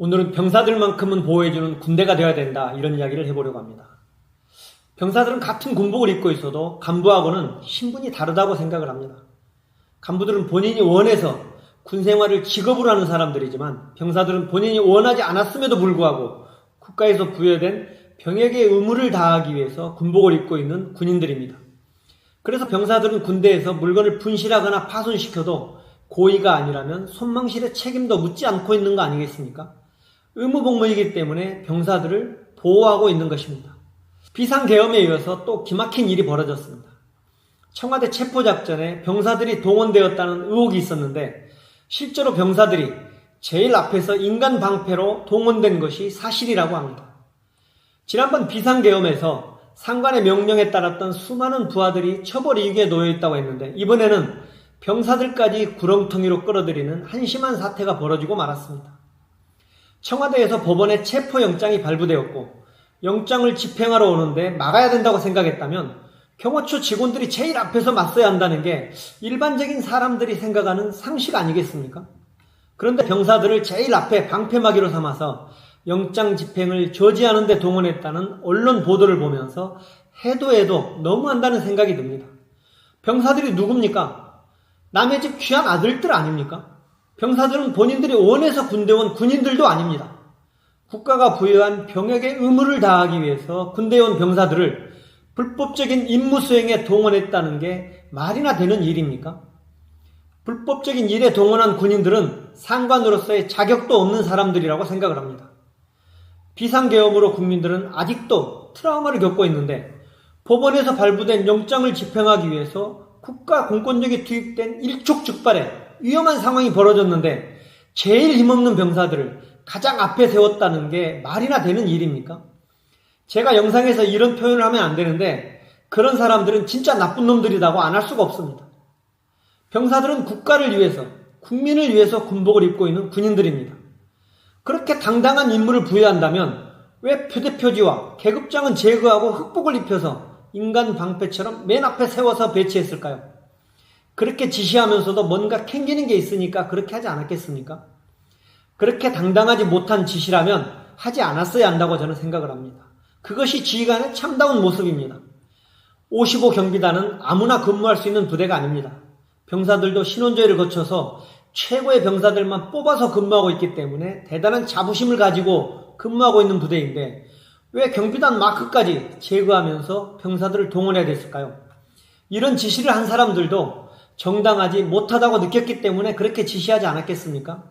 오늘은 병사들만큼은 보호해주는 군대가 되어야 된다, 이런 이야기를 해보려고 합니다. 병사들은 같은 군복을 입고 있어도 간부하고는 신분이 다르다고 생각을 합니다. 간부들은 본인이 원해서 군생활을 직업으로 하는 사람들이지만 병사들은 본인이 원하지 않았음에도 불구하고 국가에서 부여된 병역의 의무를 다하기 위해서 군복을 입고 있는 군인들입니다. 그래서 병사들은 군대에서 물건을 분실하거나 파손시켜도 고의가 아니라면 손망실의 책임도 묻지 않고 있는 거 아니겠습니까? 의무복무이기 때문에 병사들을 보호하고 있는 것입니다. 비상계엄에 이어서 또 기막힌 일이 벌어졌습니다. 청와대 체포작전에 병사들이 동원되었다는 의혹이 있었는데 실제로 병사들이 제일 앞에서 인간 방패로 동원된 것이 사실이라고 합니다. 지난번 비상계엄에서 상관의 명령에 따랐던 수많은 부하들이 처벌 이유에 놓여있다고 했는데 이번에는 병사들까지 구렁텅이로 끌어들이는 한심한 사태가 벌어지고 말았습니다. 청와대에서 법원에 체포영장이 발부되었고 영장을 집행하러 오는데 막아야 된다고 생각했다면 경호처 직원들이 제일 앞에서 맞서야 한다는 게 일반적인 사람들이 생각하는 상식 아니겠습니까? 그런데 병사들을 제일 앞에 방패막이로 삼아서 영장 집행을 저지하는 데 동원했다는 언론 보도를 보면서 해도 너무한다는 생각이 듭니다. 병사들이 누굽니까? 남의 집 귀한 아들들 아닙니까? 병사들은 본인들이 원해서 군대 온 군인들도 아닙니다. 국가가 부여한 병역의 의무를 다하기 위해서 군대에 온 병사들을 불법적인 임무 수행에 동원했다는 게 말이나 되는 일입니까? 불법적인 일에 동원한 군인들은 상관으로서의 자격도 없는 사람들이라고 생각을 합니다. 비상계엄으로 국민들은 아직도 트라우마를 겪고 있는데 법원에서 발부된 영장을 집행하기 위해서 국가 공권력이 투입된 일촉즉발의 위험한 상황이 벌어졌는데 제일 힘없는 병사들을 가장 앞에 세웠다는 게 말이나 되는 일입니까? 제가 영상에서 이런 표현을 하면 안 되는데 그런 사람들은 진짜 나쁜 놈들이라고 안 할 수가 없습니다. 병사들은 국가를 위해서, 국민을 위해서 군복을 입고 있는 군인들입니다. 그렇게 당당한 임무를 부여한다면 왜 표대표지와 계급장은 제거하고 흑복을 입혀서 인간 방패처럼 맨 앞에 세워서 배치했을까요? 그렇게 지시하면서도 뭔가 캥기는 게 있으니까 그렇게 하지 않았겠습니까? 그렇게 당당하지 못한 지시라면 하지 않았어야 한다고 저는 생각을 합니다. 그것이 지휘관의 참다운 모습입니다. 55 경비단은 아무나 근무할 수 있는 부대가 아닙니다. 병사들도 신원조회를 거쳐서 최고의 병사들만 뽑아서 근무하고 있기 때문에 대단한 자부심을 가지고 근무하고 있는 부대인데 왜 경비단 마크까지 제거하면서 병사들을 동원해야 됐을까요? 이런 지시를 한 사람들도 정당하지 못하다고 느꼈기 때문에 그렇게 지시하지 않았겠습니까?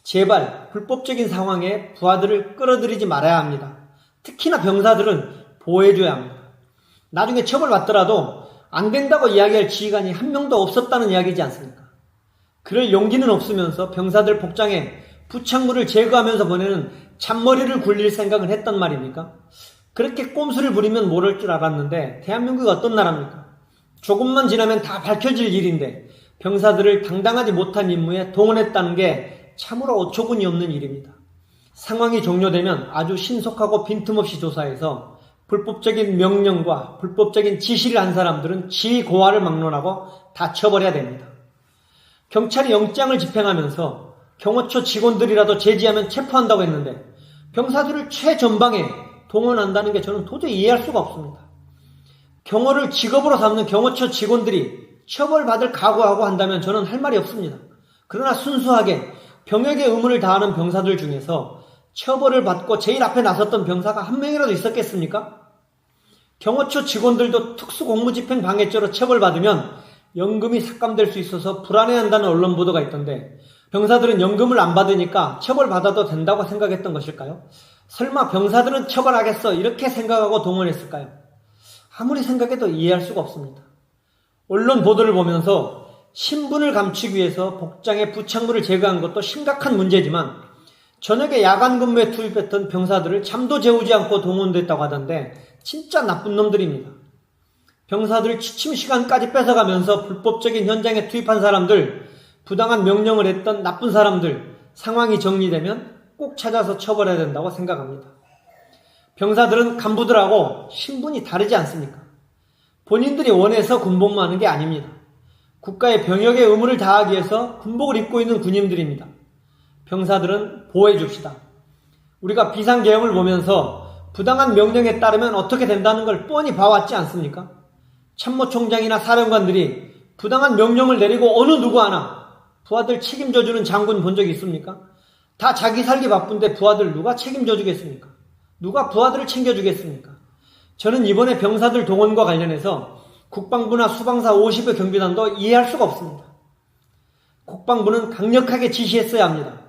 제발 불법적인 상황에 부하들을 끌어들이지 말아야 합니다. 특히나 병사들은 보호해줘야 합니다. 나중에 처벌받더라도 안 된다고 이야기할 지휘관이 한 명도 없었다는 이야기지 않습니까? 그럴 용기는 없으면서 병사들 복장에 부착물을 제거하면서 보내는 잔머리를 굴릴 생각을 했단 말입니까? 그렇게 꼼수를 부리면 모를 줄 알았는데 대한민국이 어떤 나라입니까? 조금만 지나면 다 밝혀질 일인데 병사들을 당당하지 못한 임무에 동원했다는 게 참으로 어처구니 없는 일입니다. 상황이 종료되면 아주 신속하고 빈틈없이 조사해서 불법적인 명령과 불법적인 지시를 한 사람들은 지휘 고하를 막론하고 다 처벌해야 됩니다. 경찰이 영장을 집행하면서 경호처 직원들이라도 제지하면 체포한다고 했는데 병사들을 최전방에 동원한다는 게 저는 도저히 이해할 수가 없습니다. 경호를 직업으로 삼는 경호처 직원들이 처벌받을 각오하고 한다면 저는 할 말이 없습니다. 그러나 순수하게 병역의 의무를 다하는 병사들 중에서 처벌을 받고 제일 앞에 나섰던 병사가 한 명이라도 있었겠습니까? 경호처 직원들도 특수공무집행 방해죄로 처벌받으면 연금이 삭감될 수 있어서 불안해한다는 언론 보도가 있던데 병사들은 연금을 안 받으니까 처벌받아도 된다고 생각했던 것일까요? 설마 병사들은 처벌하겠어 이렇게 생각하고 동원했을까요? 아무리 생각해도 이해할 수가 없습니다. 언론 보도를 보면서 신분을 감추기 위해서 복장에 부착물을 제거한 것도 심각한 문제지만 저녁에 야간 근무에 투입했던 병사들을 잠도 재우지 않고 동원됐다고 하던데 진짜 나쁜 놈들입니다. 병사들 취침 시간까지 뺏어가면서 불법적인 현장에 투입한 사람들, 부당한 명령을 했던 나쁜 사람들, 상황이 정리되면 꼭 찾아서 처벌해야 된다고 생각합니다. 병사들은 간부들하고 신분이 다르지 않습니까? 본인들이 원해서 군복무하는 게 아닙니다. 국가의 병역의 의무를 다하기 위해서 군복을 입고 있는 군인들입니다. 병사들은 보호해 줍시다. 우리가 비상계엄을 보면서 부당한 명령에 따르면 어떻게 된다는 걸 뻔히 봐왔지 않습니까? 참모총장이나 사령관들이 부당한 명령을 내리고 어느 누구 하나 부하들 책임져주는 장군 본 적 있습니까? 다 자기 살기 바쁜데 부하들 누가 책임져 주겠습니까? 누가 부하들을 챙겨주겠습니까? 저는 이번에 병사들 동원과 관련해서 국방부나 수방사 50여 경비단도 이해할 수가 없습니다. 국방부는 강력하게 지시했어야 합니다.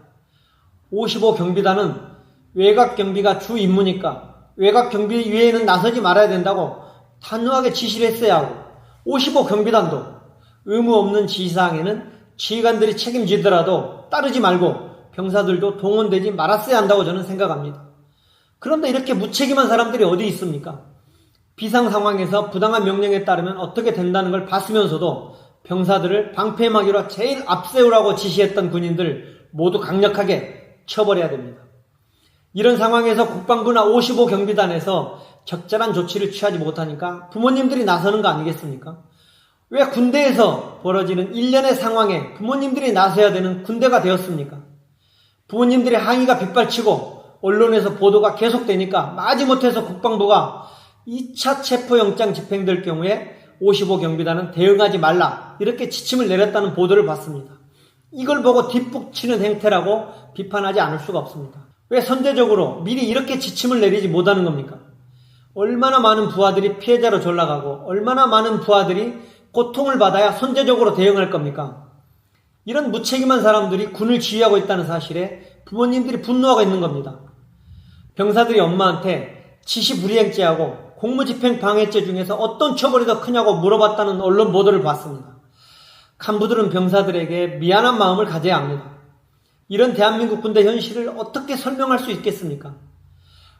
55 경비단은 외곽 경비가 주 임무니까 외곽 경비 위에는 나서지 말아야 된다고 단호하게 지시를 했어야 하고 55 경비단도 의무 없는 지시사항에는 지휘관들이 책임지더라도 따르지 말고 병사들도 동원되지 말았어야 한다고 저는 생각합니다. 그런데 이렇게 무책임한 사람들이 어디 있습니까? 비상 상황에서 부당한 명령에 따르면 어떻게 된다는 걸 봤으면서도 병사들을 방패막이로 제일 앞세우라고 지시했던 군인들 모두 강력하게 처벌해야 됩니다. 이런 상황에서 국방부나 55 경비단에서 적절한 조치를 취하지 못하니까 부모님들이 나서는 거 아니겠습니까? 왜 군대에서 벌어지는 일련의 상황에 부모님들이 나서야 되는 군대가 되었습니까? 부모님들의 항의가 빗발치고 언론에서 보도가 계속되니까 마지못해서 국방부가 2차 체포영장 집행될 경우에 55 경비단은 대응하지 말라 이렇게 지침을 내렸다는 보도를 봤습니다. 이걸 보고 뒷북 치는 행태라고 비판하지 않을 수가 없습니다. 왜 선제적으로 미리 이렇게 지침을 내리지 못하는 겁니까? 얼마나 많은 부하들이 피해자로 전락하고 얼마나 많은 부하들이 고통을 받아야 선제적으로 대응할 겁니까? 이런 무책임한 사람들이 군을 지휘하고 있다는 사실에 부모님들이 분노하고 있는 겁니다. 병사들이 엄마한테 지시불이행죄하고 공무집행 방해죄 중에서 어떤 처벌이 더 크냐고 물어봤다는 언론 보도를 봤습니다. 간부들은 병사들에게 미안한 마음을 가져야 합니다. 이런 대한민국 군대 현실을 어떻게 설명할 수 있겠습니까?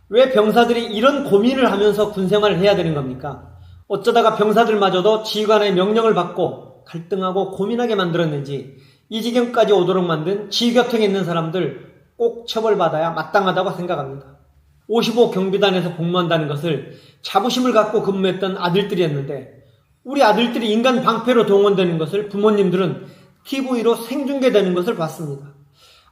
왜 병사들이 이런 고민을 하면서 군생활을 해야 되는 겁니까? 어쩌다가 병사들마저도 지휘관의 명령을 받고 갈등하고 고민하게 만들었는지 이 지경까지 오도록 만든 지휘 곁에 있는 사람들 꼭 처벌받아야 마땅하다고 생각합니다. 55 경비단에서 복무한다는 것을 자부심을 갖고 근무했던 아들들이었는데 우리 아들들이 인간 방패로 동원되는 것을 부모님들은 TV로 생중계되는 것을 봤습니다.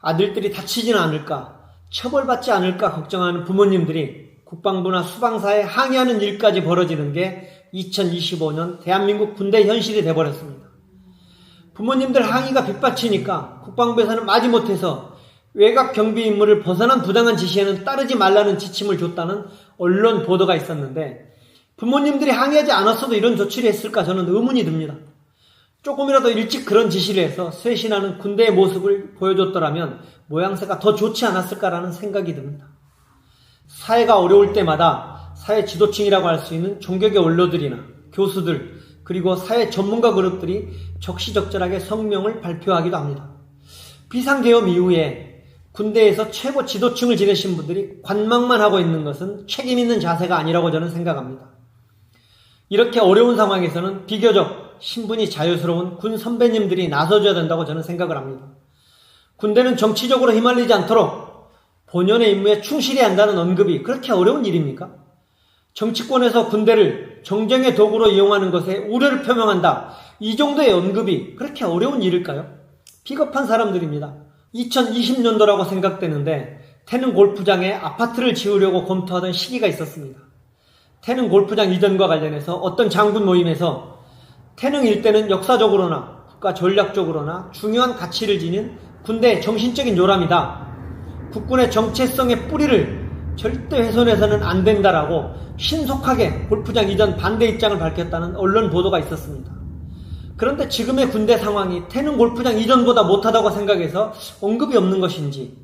아들들이 다치지는 않을까, 처벌받지 않을까 걱정하는 부모님들이 국방부나 수방사에 항의하는 일까지 벌어지는 게 2025년 대한민국 군대 현실이 돼버렸습니다. 부모님들 항의가 빗받치니까 국방부에서는 마지못해서 외곽 경비 임무를 벗어난 부당한 지시에는 따르지 말라는 지침을 줬다는 언론 보도가 있었는데 부모님들이 항의하지 않았어도 이런 조치를 했을까 저는 의문이 듭니다. 조금이라도 일찍 그런 지시를 해서 쇄신하는 군대의 모습을 보여줬더라면 모양새가 더 좋지 않았을까라는 생각이 듭니다. 사회가 어려울 때마다 사회 지도층이라고 할 수 있는 종교계 원로들이나 교수들 그리고 사회 전문가 그룹들이 적시적절하게 성명을 발표하기도 합니다. 비상계엄 이후에 군대에서 최고 지도층을 지내신 분들이 관망만 하고 있는 것은 책임 있는 자세가 아니라고 저는 생각합니다. 이렇게 어려운 상황에서는 비교적 신분이 자유스러운 군 선배님들이 나서줘야 된다고 저는 생각을 합니다. 군대는 정치적으로 휘말리지 않도록 본연의 임무에 충실해야 한다는 언급이 그렇게 어려운 일입니까? 정치권에서 군대를 정쟁의 도구로 이용하는 것에 우려를 표명한다. 이 정도의 언급이 그렇게 어려운 일일까요? 비겁한 사람들입니다. 2020년도라고 생각되는데 태릉 골프장에 아파트를 지으려고 검토하던 시기가 있었습니다. 태릉 골프장 이전과 관련해서 어떤 장군 모임에서 태릉 일대는 역사적으로나 국가 전략적으로나 중요한 가치를 지닌 군대의 정신적인 요람이다. 국군의 정체성의 뿌리를 절대 훼손해서는 안 된다라고 신속하게 골프장 이전 반대 입장을 밝혔다는 언론 보도가 있었습니다. 그런데 지금의 군대 상황이 태릉 골프장 이전보다 못하다고 생각해서 언급이 없는 것인지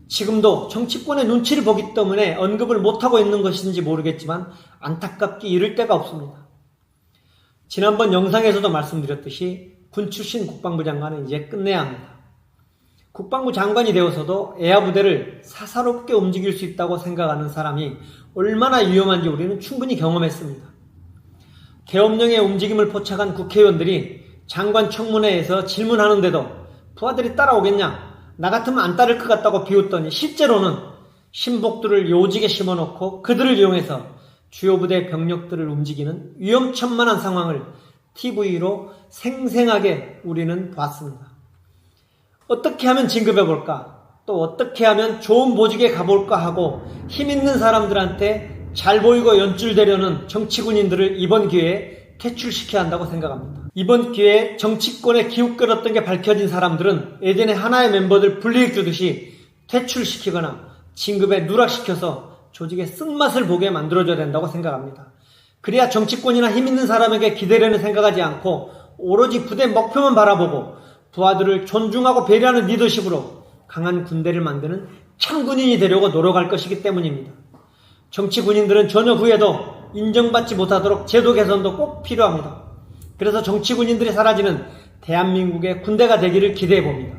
지금도 정치권의 눈치를 보기 때문에 언급을 못하고 있는 것인지 모르겠지만 안타깝게 이를 데가 없습니다. 지난번 영상에서도 말씀드렸듯이 군 출신 국방부 장관은 이제 끝내야 합니다. 국방부 장관이 되어서도 애아부대를 사사롭게 움직일 수 있다고 생각하는 사람이 얼마나 위험한지 우리는 충분히 경험했습니다. 계엄령의 움직임을 포착한 국회의원들이 장관 청문회에서 질문하는데도 부하들이 따라오겠냐? 나 같으면 안 따를 것 같다고 비웃더니 실제로는 신복들을 요직에 심어놓고 그들을 이용해서 주요 부대 병력들을 움직이는 위험천만한 상황을 TV로 생생하게 우리는 봤습니다. 어떻게 하면 진급해볼까? 또 어떻게 하면 좋은 보직에 가볼까 하고 힘있는 사람들한테 잘 보이고 연줄되려는 정치군인들을 이번 기회에 퇴출시켜야 한다고 생각합니다. 이번 기회에 정치권에 기웃거렸던 게 밝혀진 사람들은 예전에 하나의 멤버들 불리익듯이 퇴출시키거나 진급에 누락시켜서 조직의 쓴맛을 보게 만들어줘야 된다고 생각합니다. 그래야 정치권이나 힘있는 사람에게 기대려는 생각하지 않고 오로지 부대 목표만 바라보고 부하들을 존중하고 배려하는 리더십으로 강한 군대를 만드는 참군인이 되려고 노력할 것이기 때문입니다. 정치 군인들은 전역 후에도 인정받지 못하도록 제도 개선도 꼭 필요합니다. 그래서 정치 군인들이 사라지는 대한민국의 군대가 되기를 기대해 봅니다.